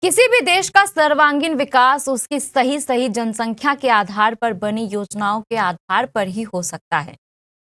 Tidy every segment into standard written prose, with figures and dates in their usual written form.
किसी भी देश का सर्वांगीण विकास उसकी सही सही जनसंख्या के आधार पर बनी योजनाओं के आधार पर ही हो सकता है।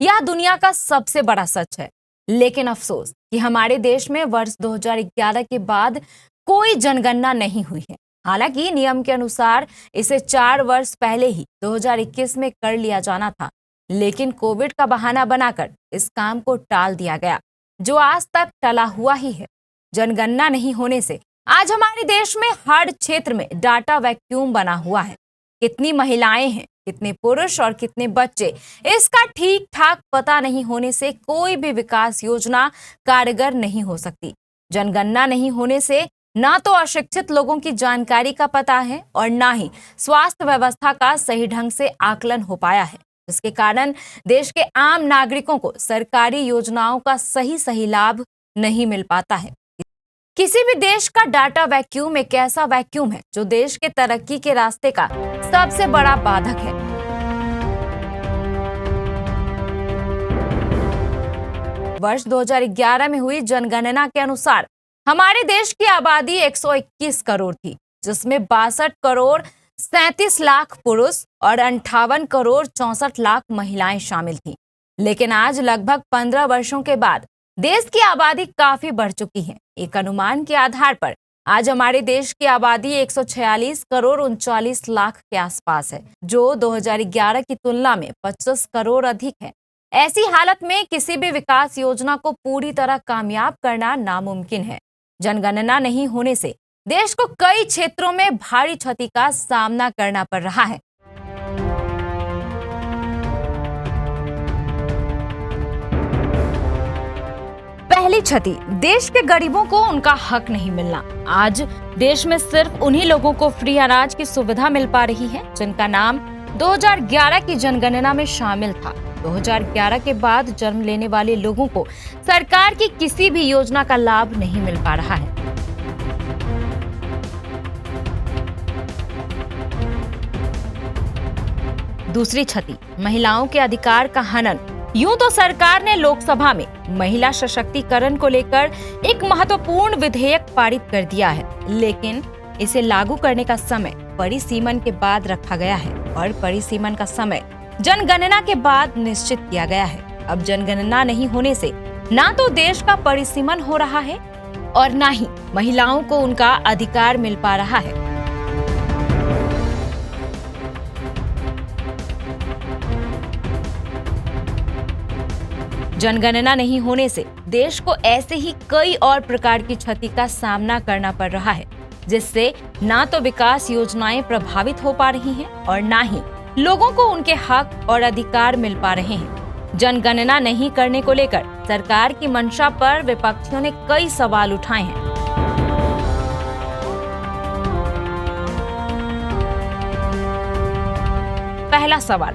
यह दुनिया का सबसे बड़ा सच है। लेकिन अफसोस कि हमारे देश में वर्ष 2011 के बाद कोई जनगणना नहीं हुई है। हालांकि नियम के अनुसार इसे 4 वर्ष पहले ही 2021 में कर लिया जाना था, लेकिन कोविड का बहाना बनाकर इस काम को टाल दिया गया, जो आज तक टला हुआ ही है। जनगणना नहीं होने से आज हमारे देश में हर क्षेत्र में डाटा वैक्यूम बना हुआ है। कितनी महिलाएं हैं, कितने पुरुष और कितने बच्चे, इसका ठीक ठाक पता नहीं होने से कोई भी विकास योजना कारगर नहीं हो सकती। जनगणना नहीं होने से ना तो अशिक्षित लोगों की जानकारी का पता है और ना ही स्वास्थ्य व्यवस्था का सही ढंग से आकलन हो पाया है, जिसके कारण देश के आम नागरिकों को सरकारी योजनाओं का सही लाभ नहीं मिल पाता है। किसी भी देश का डाटा वैक्यूम एक ऐसा वैक्यूम है जो देश के तरक्की के रास्ते का सबसे बड़ा बाधक है। वर्ष 2011 में हुई जनगणना के अनुसार हमारे देश की आबादी 121 करोड़ थी, जिसमें 62 करोड़ 37 लाख पुरुष और 58 करोड़ 64 लाख महिलाएं शामिल थीं। लेकिन आज लगभग 15 वर्षों के बाद देश की आबादी काफी बढ़ चुकी है। एक अनुमान के आधार पर आज हमारे देश की आबादी 146 करोड़ 39 लाख के आसपास है, जो 2011 की तुलना में 25 करोड़ अधिक है। ऐसी हालत में किसी भी विकास योजना को पूरी तरह कामयाब करना नामुमकिन है। जनगणना नहीं होने से देश को कई क्षेत्रों में भारी क्षति का सामना करना पड़ रहा है। पहली क्षति, देश के गरीबों को उनका हक नहीं मिलना। आज देश में सिर्फ उन्हीं लोगों को फ्री अनाज की सुविधा मिल पा रही है जिनका नाम 2011 की जनगणना में शामिल था। 2011 के बाद जन्म लेने वाले लोगों को सरकार की किसी भी योजना का लाभ नहीं मिल पा रहा है। दूसरी क्षति, महिलाओं के अधिकार का हनन। यूं तो सरकार ने लोकसभा में महिला सशक्तिकरण को लेकर एक महत्वपूर्ण विधेयक पारित कर दिया है, लेकिन इसे लागू करने का समय परिसीमन के बाद रखा गया है और परिसीमन का समय जनगणना के बाद निश्चित किया गया है। अब जनगणना नहीं होने से ना तो देश का परिसीमन हो रहा है और ना ही महिलाओं को उनका अधिकार मिल पा रहा है। जनगणना नहीं होने से देश को ऐसे ही कई और प्रकार की क्षति का सामना करना पड़ रहा है, जिससे ना तो विकास योजनाएं प्रभावित हो पा रही हैं और ना ही लोगों को उनके हक और अधिकार मिल पा रहे हैं। जनगणना नहीं करने को लेकर सरकार की मंशा पर विपक्षियों ने कई सवाल उठाए हैं। पहला सवाल,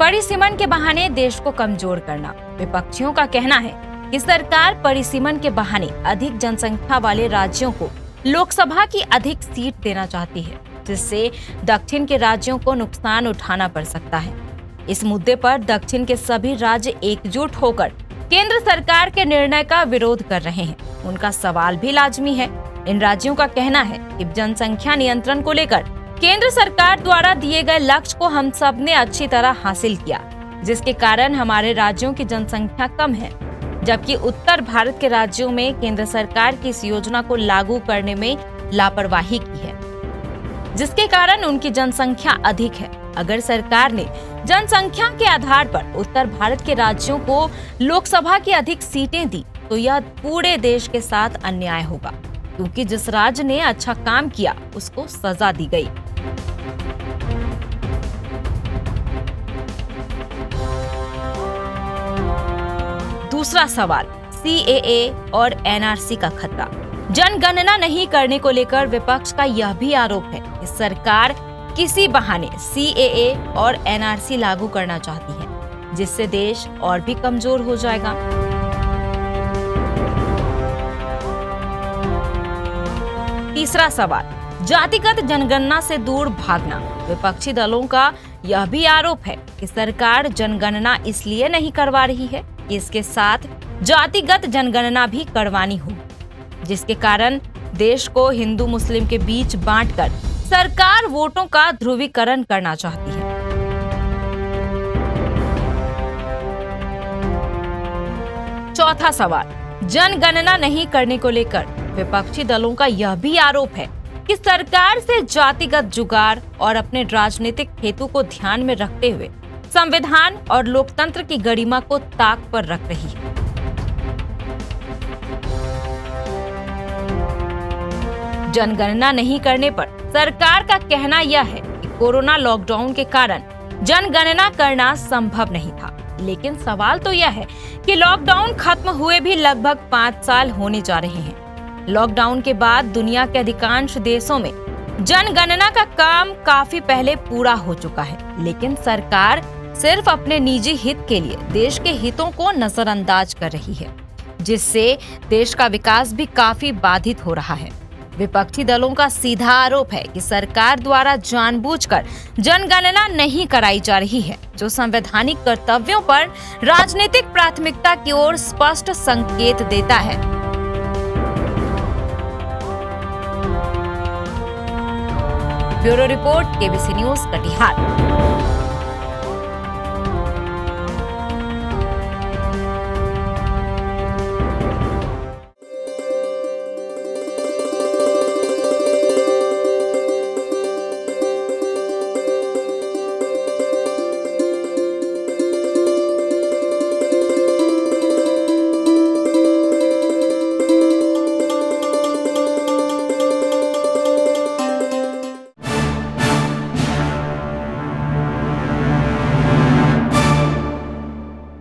परिसीमन के बहाने देश को कमजोर करना। विपक्षियों का कहना है कि सरकार परिसीमन के बहाने अधिक जनसंख्या वाले राज्यों को लोकसभा की अधिक सीट देना चाहती है, जिससे दक्षिण के राज्यों को नुकसान उठाना पड़ सकता है। इस मुद्दे पर दक्षिण के सभी राज्य एकजुट होकर केंद्र सरकार के निर्णय का विरोध कर रहे हैं। उनका सवाल भी लाजमी है। इन राज्यों का कहना है कि जनसंख्या नियंत्रण को लेकर केंद्र सरकार द्वारा दिए गए लक्ष्य को हम सब ने अच्छी तरह हासिल किया, जिसके कारण हमारे राज्यों की जनसंख्या कम है, जबकि उत्तर भारत के राज्यों में केंद्र सरकार की इस योजना को लागू करने में लापरवाही की है, जिसके कारण उनकी जनसंख्या अधिक है। अगर सरकार ने जनसंख्या के आधार पर उत्तर भारत के राज्यों को लोकसभा की अधिक सीटें दी तो यह पूरे देश के साथ अन्याय होगा, क्योंकि जिस राज्य ने अच्छा काम किया उसको सजा दी गई। दूसरा सवाल, सीएए और एनआरसी का खतरा। जनगणना नहीं करने को लेकर विपक्ष का यह भी आरोप है कि सरकार किसी बहाने सीएए और एनआरसी लागू करना चाहती है, जिससे देश और भी कमजोर हो जाएगा। तीसरा सवाल, जातिगत जनगणना से दूर भागना। विपक्षी दलों का यह भी आरोप है कि सरकार जनगणना इसलिए नहीं करवा रही है कि इसके साथ जातिगत जनगणना भी करवानी हो, जिसके कारण देश को हिंदू मुस्लिम के बीच बांटकर सरकार वोटों का ध्रुवीकरण करना चाहती है। चौथा सवाल, जनगणना नहीं करने को लेकर विपक्षी दलों का यह भी आरोप है कि सरकार से जातिगत जुगाड़ और अपने राजनीतिक हेतु को ध्यान में रखते हुए संविधान और लोकतंत्र की गरिमा को ताक पर रख रही है। जनगणना नहीं करने पर सरकार का कहना यह है कि कोरोना लॉकडाउन के कारण जनगणना करना संभव नहीं था। लेकिन सवाल तो यह है कि लॉकडाउन खत्म हुए भी लगभग 5 साल होने जा रहे हैं। लॉकडाउन के बाद दुनिया के अधिकांश देशों में जनगणना का काम काफी पहले पूरा हो चुका है, लेकिन सरकार सिर्फ अपने निजी हित के लिए देश के हितों को नजरअंदाज कर रही है, जिससे देश का विकास भी काफी बाधित हो रहा है। विपक्षी दलों का सीधा आरोप है कि सरकार द्वारा जानबूझकर जनगणना नहीं कराई जा रही है, जो संवैधानिक कर्तव्यों पर राजनीतिक प्राथमिकता की ओर स्पष्ट संकेत देता है। Bureau report, KBC news, Katihar.